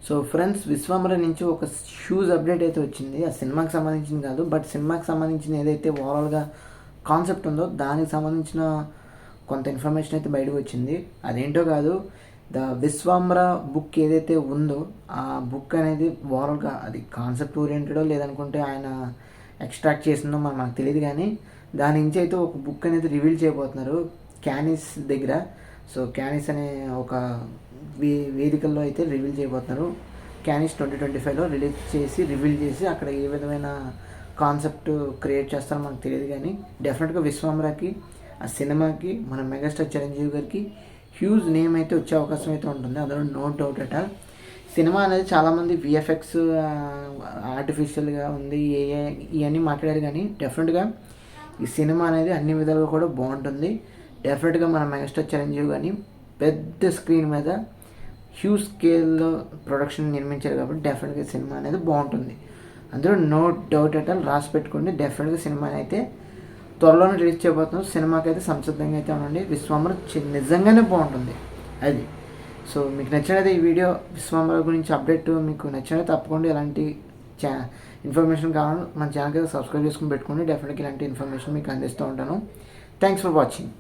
So friends, Vishwambhara నుంచి ఒక shoes update అయితే వచ్చింది. ఆ సినిమాకి సంబంధించింది కాదు, బట్ సినిమాకి సంబంధించిన ఏదైతే ఓవరాల్గా కాన్సెప్ట్ ఉందో దానికి సంబంధించిన కొంత ఇన్ఫర్మేషన్ అయితే బయటకు వచ్చింది. అదేంటో కాదు, ద విశ్వంబర బుక్ ఏదైతే ఉందో ఆ బుక్ అనేది ఓవరాల్గా అది కాన్సెప్ట్ ఓరియంటెడో లేదనుకుంటే ఆయన ఎక్స్ట్రాక్ట్ చేసిందో మనకు తెలియదు, కానీ దాని నుంచి అయితే ఒక బుక్ అనేది రివీల్ చేయబోతున్నారు క్యానిస్ దగ్గర. సో క్యానిస్ అనే ఒక వేదికల్లో అయితే రివీల్ చేయబోతున్నారు. క్యానిస్ 2025లో రివీల్ చేసి అక్కడ ఏ విధమైన కాన్సెప్ట్ క్రియేట్ చేస్తారో మనకు తెలియదు, కానీ డెఫినెట్గా విశ్వంబరకి ఆ సినిమాకి మన మెగాస్టార్ చిరంజీవి గారికి హ్యూజ్ నేమ్ అయితే వచ్చే అవకాశం అయితే ఉంటుంది. అందులో నో డౌట్ అట. సినిమా అనేది చాలామంది విఎఫ్ఎక్స్ ఆర్టిఫిషియల్గా ఉంది, ఏఏ ఇవన్నీ మాట్లాడారు, కానీ డెఫినెట్గా ఈ సినిమా అనేది అన్ని విధాలుగా కూడా బాగుంటుంది. డెఫినెట్గా మన మెగాస్టార్ చిరంజీవి కానీ పెద్ద స్క్రీన్ మీద హ్యూజ్ స్కేల్లో ప్రొడక్షన్ నిర్మించారు కాబట్టి డెఫినెట్గా సినిమా అనేది బాగుంటుంది. అందులో నో డౌట్ అట్ ఆల్ రాసి పెట్టుకోండి. డెఫినెట్గా సినిమాని అయితే త్వరలోనే రిలీజ్ చేయబోతున్నాం. సినిమాకి అయితే సంసిద్ధంగా అయితే ఉండండి. విశ్వంబర నిజంగానే బాగుంటుంది అది. సో మీకు నచ్చినది ఈ వీడియో విశ్వంబర గురించి అప్డేట్ మీకు నచ్చినది తప్పకుండా ఇలాంటి ఇన్ఫర్మేషన్ కావాలని మన ఛానల్కి సబ్స్క్రైబ్ చేసుకుని పెట్టుకోండి. డెఫినెట్గా ఇలాంటి ఇన్ఫర్మేషన్ మీకు అందిస్తూ ఉంటాను. Thanks for watching.